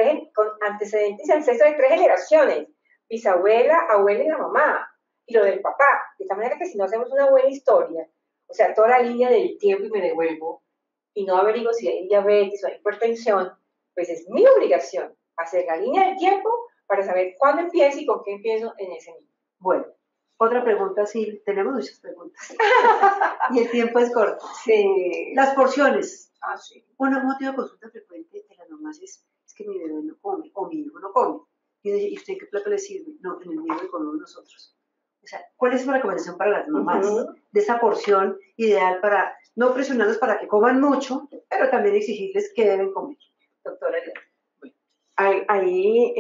antecedentes y ancestros de 3 generaciones. Bisabuela, abuela y la mamá. Y lo del papá. De tal manera que si no hacemos una buena historia, o sea, toda la línea del tiempo y me devuelvo, y no averiguo si hay diabetes o hay hipertensión, pues es mi obligación hacer la línea del tiempo para saber cuándo empiezo y con qué empiezo en ese niño. Bueno, otra pregunta, sí, tenemos muchas preguntas. Y el tiempo es corto. Sí. Las porciones. Sí. Un motivo de consulta frecuente de las mamás es que mi bebé no come, o mi hijo no come. ¿Y usted qué plato le sirve? No, en el mío le comemos nosotros. O sea, ¿cuál es su recomendación para las mamás de esa porción ideal para no presionarlos para que coman mucho, pero también exigirles que deben comer? Doctora. Bueno, ahí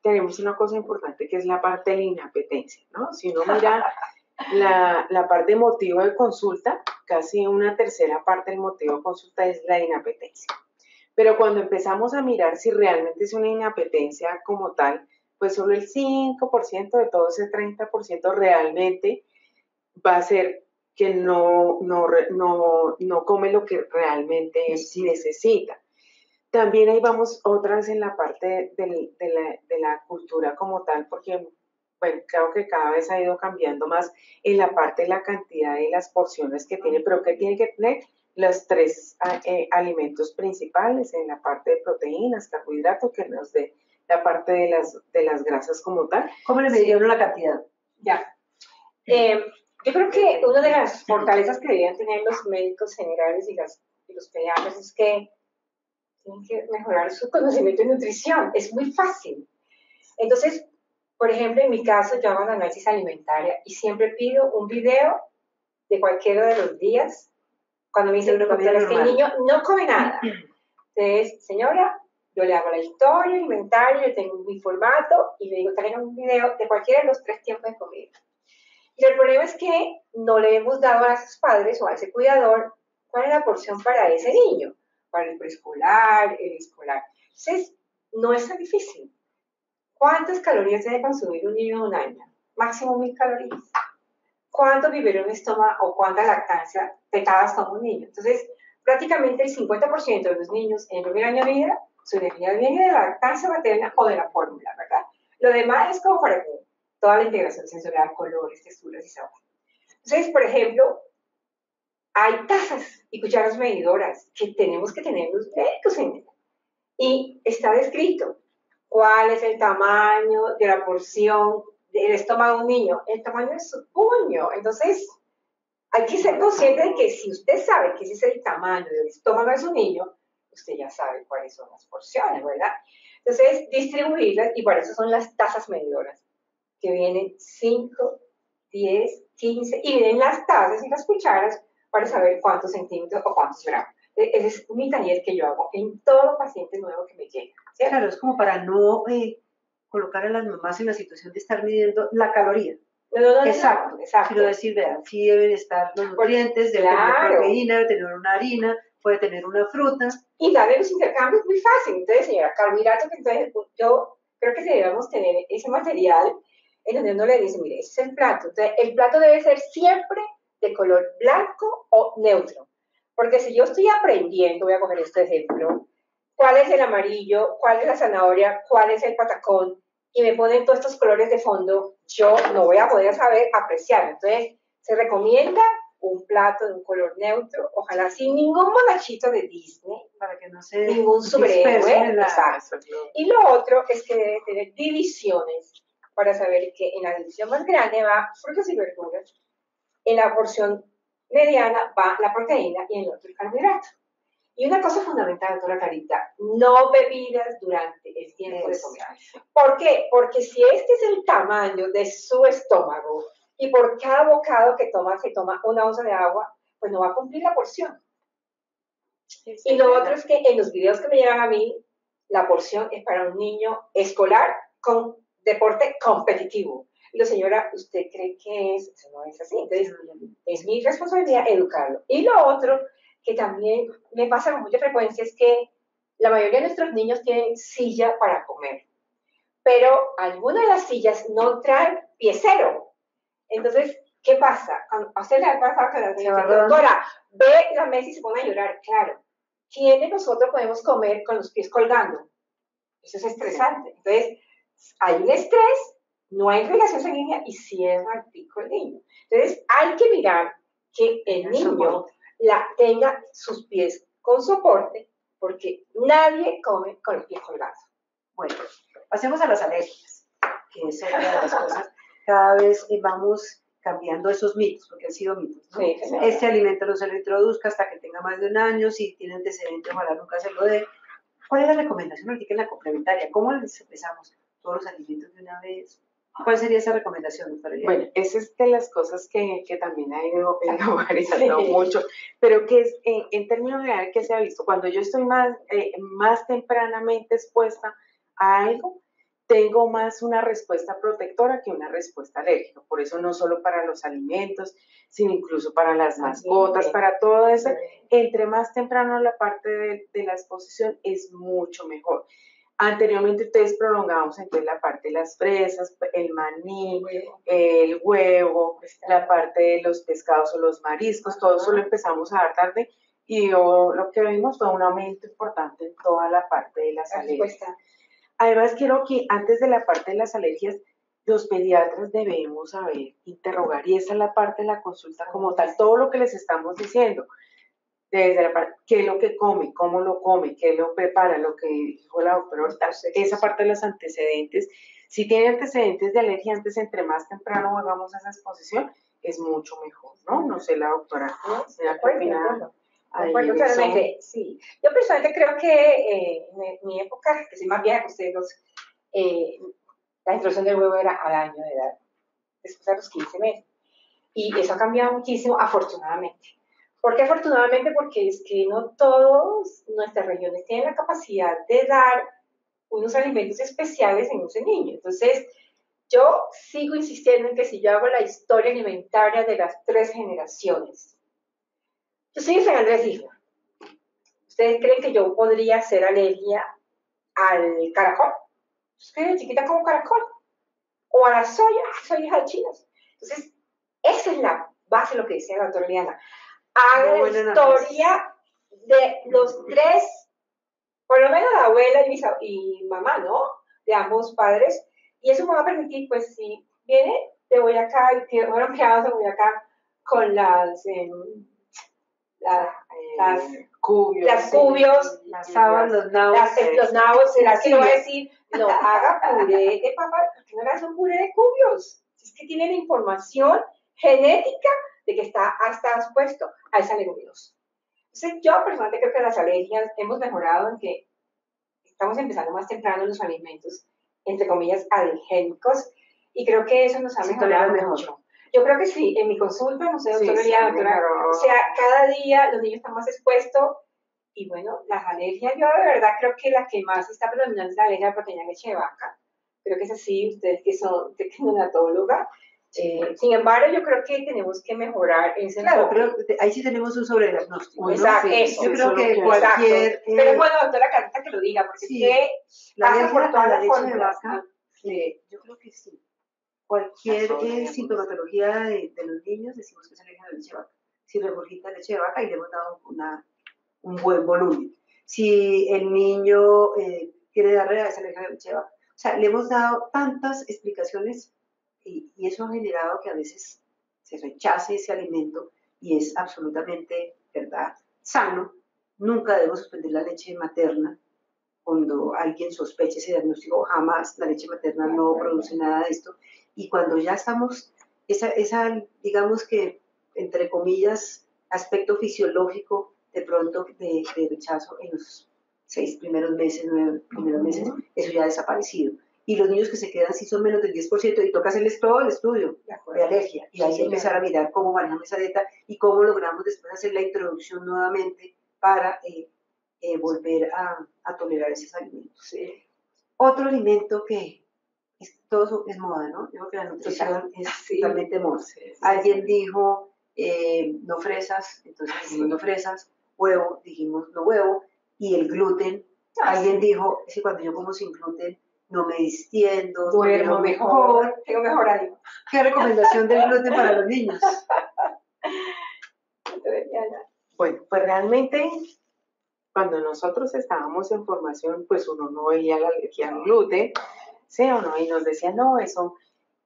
tenemos una cosa importante que es la parte de la inapetencia, ¿no? Si uno mira la parte emotiva de consulta, casi una tercera parte del motivo de consulta es la inapetencia. Pero cuando empezamos a mirar si realmente es una inapetencia como tal, pues solo el 5% de todo ese 30% realmente va a ser que no come lo que realmente necesita. También ahí vamos otras en la parte de la cultura como tal, porque bueno, creo que cada vez ha ido cambiando más en la parte de la cantidad de las porciones que tiene, pero que tiene que tener los 3 alimentos principales en la parte de proteínas, carbohidratos, que nos dé la parte de las grasas como tal. ¿Cómo le midieron la cantidad? Ya. Yo creo que una de las fortalezas que deberían tener los médicos generales y los pediatras es que tienen que mejorar su conocimiento de nutrición. Es muy fácil. Entonces, por ejemplo, en mi caso, yo hago la análisis alimentaria y siempre pido un video de cualquiera de los días cuando me dicen, doctora, es que el niño no come nada. Entonces, señora, yo le hago la historia alimentaria, yo tengo mi formato y le digo, traigan un video de cualquiera de los 3 tiempos de comida. Y el problema es que no le hemos dado a esos padres o a ese cuidador cuál es la porción para ese niño, para el preescolar, el escolar. Entonces, no es tan difícil. ¿Cuántas calorías debe consumir un niño de 1 año? Máximo 1000 calorías. ¿Cuánto biberón toma o cuánta lactancia tecadas toma un niño? Entonces, prácticamente el 50% de los niños en el primer año de vida, su energía viene de la lactancia materna o de la fórmula, ¿verdad? Lo demás es como para que toda la integración sensorial, colores, texturas y sabores. Entonces, por ejemplo, hay tazas y cucharas medidoras que tenemos que tener los médicos en ella. Y está descrito cuál es el tamaño de la porción del estómago de un niño. El tamaño de su puño. Entonces, hay que ser consciente de que si usted sabe que ese es el tamaño del estómago de su niño, usted ya sabe cuáles son las porciones, ¿verdad? Entonces, distribuirlas, y para eso son las tazas medidoras, que vienen 5, 10, 15, y vienen las tazas y las cucharas para saber cuántos centímetros o cuántos gramos. Ese es mi taller que yo hago en todo paciente nuevo que me llega, ¿cierto? Claro, es como para no colocar a las mamás en la situación de estar midiendo la caloría. No, exacto. Sino decir, vean, sí deben estar los nutrientes, debe tener proteína, debe tener una harina, puede tener una fruta. Y darle los intercambios muy fácil. Entonces, señora, carbohidratos, entonces yo creo que debemos tener ese material en donde uno le dice, mire, ese es el plato. Entonces, el plato debe ser siempre de color blanco o neutro. Porque si yo estoy aprendiendo, voy a coger este ejemplo, cuál es el amarillo, cuál es la zanahoria, cuál es el patacón, y me ponen todos estos colores de fondo, yo no voy a poder saber apreciar. Entonces, se recomienda un plato de un color neutro, ojalá sin ningún monachito de Disney, para que no se ningún dispersen superhéroe. en la... Exacto. Y lo otro es que debe tener divisiones para saber que en la división más grande va frutas y verduras, en la porción mediana va la proteína y en el otro el carbohidrato. Y una cosa fundamental, doctora Carita, no bebidas durante el tiempo de comer. ¿Por qué? Porque si este es el tamaño de su estómago y por cada bocado que toma se toma una onza de agua, pues no va a cumplir la porción. Y lo otro es que en los videos que me llegan a mí, la porción es para un niño escolar con deporte competitivo. Y la señora, ¿usted cree que eso no es así? Entonces, es mi responsabilidad educarlo. Y lo otro que también me pasa con mucha frecuencia es que la mayoría de nuestros niños tienen silla para comer, pero algunas de las sillas no traen piecero. Entonces, ¿qué pasa? A usted le ha pasado que la doctora ve la mesa y se pone a llorar. Claro, ¿quién de nosotros podemos comer con los pies colgando? Eso es estresante. Entonces, hay un estrés, no hay irrigación sanguínea y cierra el pico el niño. Entonces, hay que mirar que el niño tenga sus pies con soporte, porque nadie come con los pies colgados. Bueno, pasemos a las alergias, que es otra de las cosas. Cada vez vamos cambiando esos mitos, porque han sido mitos, ¿no? Sí, este alimento no se lo introduzca hasta que tenga más de 1 año, si tiene antecedentes, ojalá nunca se lo dé. ¿Cuál es la recomendación ahorita en la complementaria? ¿Cómo les empezamos todos los alimentos de una vez? ¿Cuál sería esa recomendación, doctora? Bueno, esa es de las cosas que también ha ido variando mucho, pero que es, en términos generales, que se ha visto, cuando yo estoy más tempranamente expuesta a algo, tengo más una respuesta protectora que una respuesta alérgica. Por eso no solo para los alimentos, sino incluso para las mascotas, para todo eso. Entre más temprano la parte de la exposición es mucho mejor. Anteriormente ustedes prolongábamos entonces la parte de las fresas, el maní, el huevo, la parte de los pescados o los mariscos, todo eso lo empezamos a dar tarde y lo que vimos fue un aumento importante en toda la parte de las alergias. Además quiero que antes de la parte de las alergias, los pediatras debemos saber interrogar y esa es la parte de la consulta como tal, todo lo que les estamos diciendo. Desde la parte, qué es lo que come, cómo lo come, qué lo prepara, lo que dijo la doctora ahorita, esa parte de los antecedentes. Si tiene antecedentes de alergia, antes entre más temprano hagamos esa exposición, es mucho mejor, ¿no? No sé, la doctora, ¿qué opina? Acuerdo, claramente, sí. Yo personalmente creo que en mi época, que soy más vieja que ustedes dos, la introducción del huevo era al año de edad, después de los 15 meses. Y eso ha cambiado muchísimo, afortunadamente. ¿Por qué afortunadamente? Porque es que no todas nuestras regiones tienen la capacidad de dar unos alimentos especiales en ese niño. Entonces, yo sigo insistiendo en que si yo hago la historia alimentaria de las 3 generaciones, yo soy de San Andrés Isla. ¿Ustedes creen que yo podría hacer alergia al caracol? Yo soy de chiquita como caracol. O a la soya, soy hija de chinos. Entonces, esa es la base de lo que decía la doctora Liana. Haga la historia de los 3, por lo menos la abuela y mamá, ¿no? De ambos padres. Y eso me va a permitir, pues, si viene de Boyacá, y que fueron criados de Boyacá con las cubios, las habas, los nabos. Los nabos, ¿será que no va a decir? No, haga puré de papa, ¿por qué no le hace un puré de cubios? Es que tiene la información genética de que está expuesto a esa leguminosa. Entonces, yo personalmente creo que las alergias hemos mejorado en que estamos empezando más temprano en los alimentos, entre comillas, alergénicos, y creo que eso nos ha mejorado mucho. Yo creo que sí, en mi consulta, no sé, doctora doctora, o sea, cada día los niños están más expuestos, y bueno, las alergias, yo de verdad creo que la que más está predominante es la alergia a la proteína de leche de vaca. Creo que es así, ustedes que son neonatóloga. Sin embargo, yo creo que tenemos que mejorar ese enfoque. Claro, pero ahí sí tenemos un sobrediagnóstico. Exacto, ¿no? eso. Yo creo que cualquier... pero bueno, doctora Carita, que lo diga, porque sí, es que la alergia a la leche de vaca, yo creo que sí. Cualquier sintomatología de los niños decimos que es alergia a la leche de vaca. Si regurgita leche de vaca y le hemos dado un buen volumen. Si el niño tiene diarrea, es alergia a la leche de vaca. O sea, le hemos dado tantas explicaciones y eso ha generado que a veces se rechace ese alimento y es absolutamente, ¿verdad?, sano Nunca debemos suspender la leche materna cuando alguien sospeche ese diagnóstico, jamás. La leche materna no produce nada de esto. Y cuando ya estamos, digamos que, entre comillas, aspecto fisiológico de pronto de rechazo en los 6 primeros meses, 9 primeros meses, eso ya ha desaparecido. Y los niños que se quedan sí son menos del 10% y toca hacerles todo el estudio de alergia. Y ahí empezar a mirar cómo manejamos esa dieta y cómo logramos después hacer la introducción nuevamente para volver a tolerar esos alimentos. Sí. Otro alimento que todo es moda, ¿no? Yo creo que la nutrición es totalmente moda. Sí. Alguien dijo no fresas, entonces dijimos no fresas, huevo, dijimos no huevo, y el gluten. Alguien dijo, sí, cuando yo como sin gluten no me distiendo, duermo mejor, tengo mejor ánimo. ¿Qué recomendación del gluten para los niños? Bueno, pues realmente cuando nosotros estábamos en formación, pues uno no veía la alergia al gluten, ¿sí o no? Y nos decía, no, eso,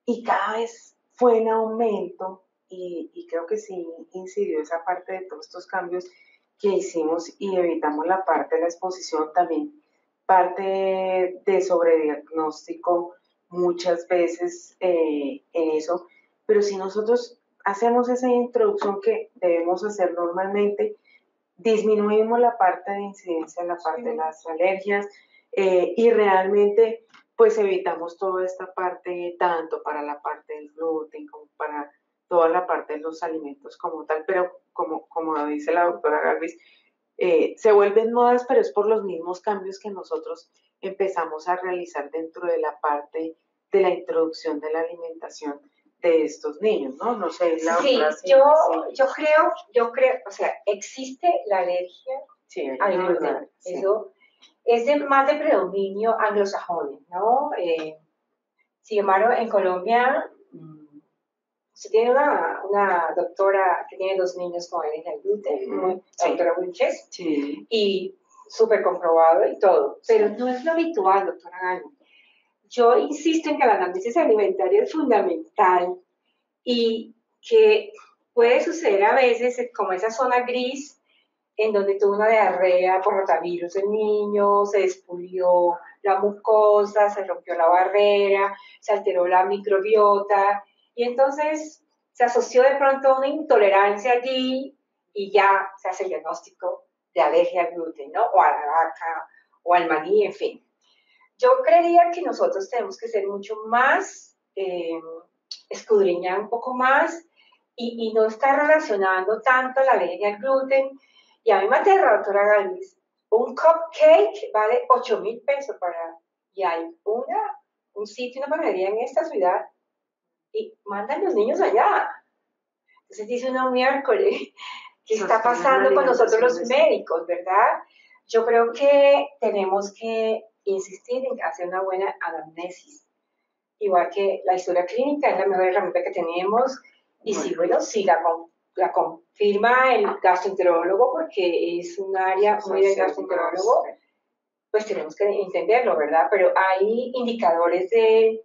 y cada vez fue en aumento, y creo que sí incidió esa parte de todos estos cambios que hicimos y evitamos la parte de la exposición también, parte de sobrediagnóstico muchas veces en eso, pero si nosotros hacemos esa introducción que debemos hacer normalmente, disminuimos la parte de incidencia, la parte de las alergias y realmente pues evitamos toda esta parte tanto para la parte del gluten como para toda la parte de los alimentos como tal, pero como dice la doctora Galvis, se vuelven modas, pero es por los mismos cambios que nosotros empezamos a realizar dentro de la parte de la introducción de la alimentación de estos niños, ¿no? No sé, la doctora. Sí, yo creo, o sea, existe la alergia al gluten. Sí. Eso es más de predominio anglosajón, ¿no? Sin embargo, en Colombia se tiene una doctora que tiene 2 niños con alergia al gluten, la doctora Wilches, y súper comprobado y todo, pero no es lo habitual, doctora Gano. Yo insisto en que la anamnesis alimentaria es fundamental y que puede suceder a veces como esa zona gris en donde tuvo una diarrea por rotavirus el niño, se despulió la mucosa, se rompió la barrera, se alteró la microbiota y entonces se asoció de pronto a una intolerancia allí y ya se hace el diagnóstico de alergia al gluten, ¿no? O a la vaca, o al maní, en fin. Yo creería que nosotros tenemos que ser mucho más, escudriñar un poco más y no estar relacionando tanto la alergia al gluten. Y a mí me aterra, doctora Galvis, un cupcake vale 8,000 pesos y hay un sitio, una panadería en esta ciudad y mandan los niños allá. Entonces dice uno miércoles, ¿qué está pasando con nosotros los médicos, verdad? Yo creo que tenemos que insistir en hacer una buena anamnesis. Igual que la historia clínica es la mejor herramienta que tenemos. Y sí, bueno, sí, la confirma el gastroenterólogo, porque es un área muy del gastroenterólogo, pues tenemos que entenderlo, ¿verdad? Pero hay indicadores de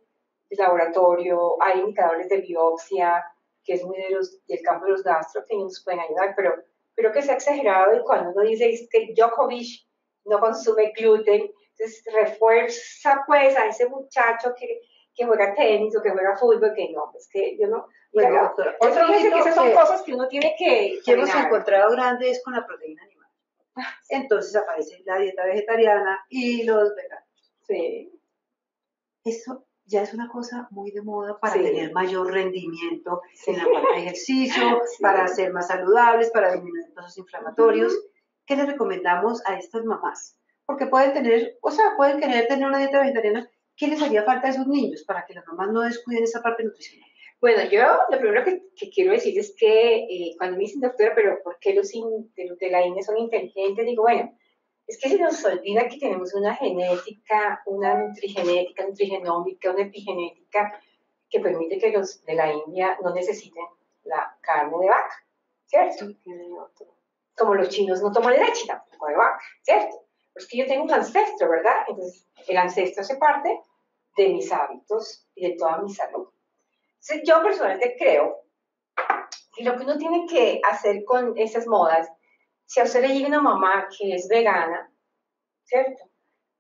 laboratorio, hay indicadores de biopsia, que es muy del campo de los gastro, que nos pueden ayudar, pero que se ha exagerado y cuando uno dice que Djokovic no consume gluten, entonces refuerza pues a ese muchacho que juega tenis o que juega fútbol, que no, es que yo no. Bueno, doctora, otro dice que esas son cosas que uno tiene que hemos encontrado grande es con la proteína animal. Entonces aparece la dieta vegetariana y los veganos. Sí. Eso ya es una cosa muy de moda para tener mayor rendimiento en la parte de ejercicio, para ser más saludables, para disminuir procesos inflamatorios. ¿Qué les recomendamos a estas mamás? Porque pueden querer tener una dieta vegetariana. ¿Qué les haría falta a esos niños para que las mamás no descuiden esa parte nutricional? Bueno, yo lo primero que quiero decir es que cuando me dicen, doctora, pero ¿por qué los de la INE son inteligentes? Digo, bueno, es que se nos olvida que tenemos una genética, una nutrigenética, nutrigenómica, una epigenética que permite que los de la India no necesiten la carne de vaca, ¿cierto? Como los chinos no toman leche tampoco de vaca, ¿cierto? Pues que yo tengo un ancestro, ¿verdad? Entonces, el ancestro hace parte de mis hábitos y de toda mi salud. Entonces, yo personalmente creo que lo que uno tiene que hacer con esas modas, Si a usted le llega una mamá que es vegana, ¿cierto?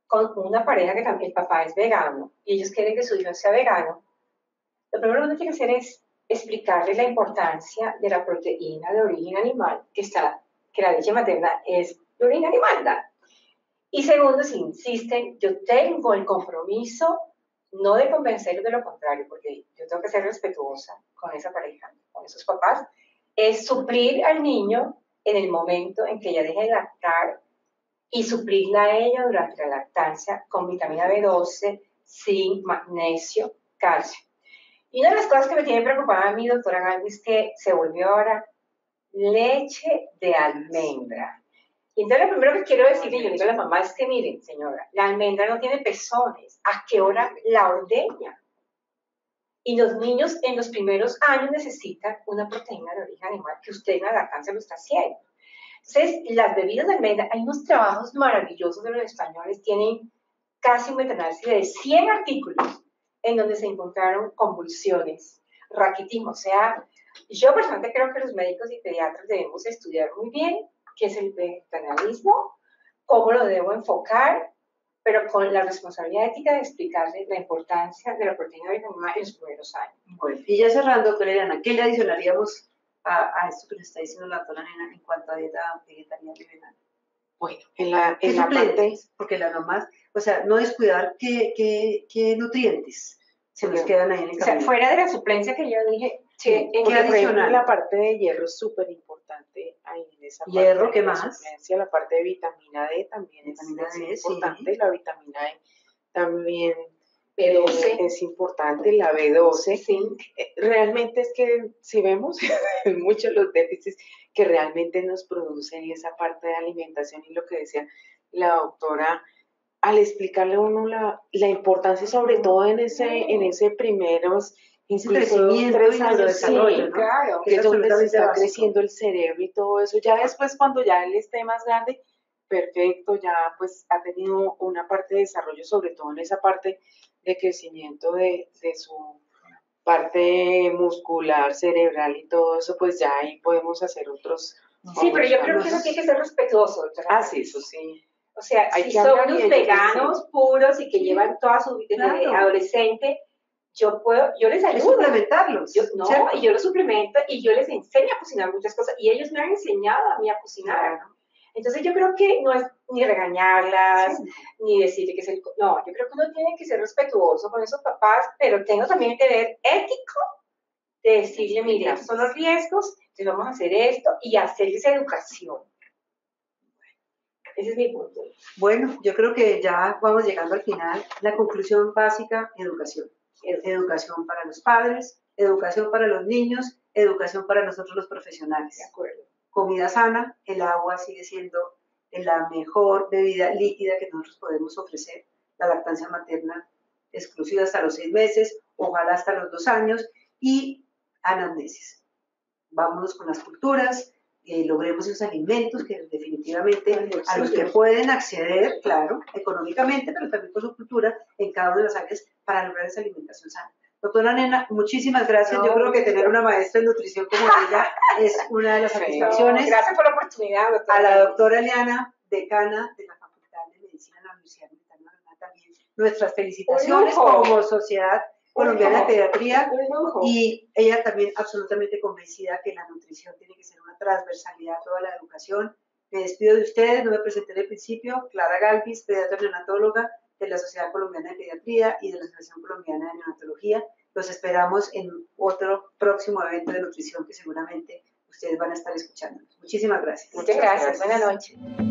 Con una pareja que también el papá es vegano y ellos quieren que su hijo sea vegano, lo primero que uno tiene que hacer es explicarles la importancia de la proteína de origen animal, que la leche materna es de origen animal, ¿verdad? Y segundo, si insisten, yo tengo el compromiso no de convencerlos de lo contrario, porque yo tengo que ser respetuosa con esa pareja, con esos papás, es suplir al niño en el momento en que ella deje de lactar y suplirla a ella durante la lactancia con vitamina B12, zinc, magnesio, calcio. Y una de las cosas que me tiene preocupada a mí, doctora Galvi, es que se volvió ahora leche de almendra. Y entonces lo primero que quiero decirle, yo digo a la mamá, es que miren, señora, la almendra no tiene pezones. ¿A qué hora la ordeña? Y los niños en los primeros años necesitan una proteína de origen animal que usted en la lactancia lo está haciendo. Entonces, las bebidas de almendra, hay unos trabajos maravillosos de los españoles, tienen casi un metaanálisis de 100 artículos en donde se encontraron convulsiones, raquitismo. O sea, yo personalmente creo que los médicos y pediatras debemos estudiar muy bien qué es el vegetarianismo, cómo lo debo enfocar, pero con la responsabilidad ética de explicarle la importancia de la proteína de origen animal en los primeros años. Bueno, y ya cerrando, doctora Eliana, ¿qué le adicionaríamos a esto que nos está diciendo la doctora Nena en cuanto a dieta vegetariana y vegana? Bueno, en la parte, porque las mamás, o sea, no descuidar qué nutrientes se nos quedan ahí en el camino. O sea, fuera de la suplencia que yo dije, sí, ¿qué adicional? La parte de hierro es súper importante ahí en esa parte. ¿Hierro qué más? Suplencia, la parte de vitamina D también es importante, sí. La vitamina E también B12 es importante, la B12. Sí. Realmente es que si vemos muchos los déficits que realmente nos producen esa parte de alimentación y lo que decía la doctora, al explicarle a uno la importancia, sobre todo en ese primeros, incluso 3 años de desarrollo, ¿no? Claro, que es donde se está creciendo el cerebro y todo eso. Ya después, cuando ya él esté más grande, perfecto, ya pues ha tenido una parte de desarrollo, sobre todo en esa parte de crecimiento de su parte muscular, cerebral y todo eso, pues ya ahí podemos hacer otros. Sí, pero yo creo que eso tiene que ser respetuoso. Sí, eso sí. O sea, si son unos veganos puros y que llevan toda su vida de adolescente, yo les ayudo. Suplementarlos. Y yo los suplemento y yo les enseño a cocinar muchas cosas y ellos me han enseñado a mí a cocinar. Claro. Entonces yo creo que no es ni regañarlas, ni decirle que es el... No, yo creo que uno tiene que ser respetuoso con esos papás, pero tengo también el deber ético de decirle, mire, estos son los riesgos, entonces vamos a hacer esto y hacerles educación. Ese es mi punto. Bueno, yo creo que ya vamos llegando al final. La conclusión básica, educación. Educación para los padres, educación para los niños, educación para nosotros los profesionales. De acuerdo. Comida sana, el agua sigue siendo la mejor bebida líquida que nosotros podemos ofrecer. La lactancia materna exclusiva hasta los 6 meses, ojalá hasta los 2 años, y anamnesis. Vámonos con las culturas, logremos esos alimentos que definitivamente a los que pueden acceder, claro, económicamente, pero también con su cultura en cada una de las áreas para lograr esa alimentación sana. Doctora Nena, muchísimas gracias. Yo creo que tener una maestra en nutrición como ella es una de las satisfacciones. Gracias por la oportunidad, doctora. A la doctora Eliana, decana de la Facultad de Medicina de la Universidad Militar Nacional, también nuestras felicitaciones como Sociedad Colombiana de Pediatría, y ella también absolutamente convencida que la nutrición tiene que ser una transversalidad a toda la educación. Me despido de ustedes, no me presenté al principio, Clara Galvis, pediatra neonatóloga de la Sociedad Colombiana de Pediatría y de la Asociación Colombiana de Neonatología. Los esperamos en otro próximo evento de nutrición que seguramente ustedes van a estar escuchando. Muchísimas gracias. Muchas gracias. Buenas noches.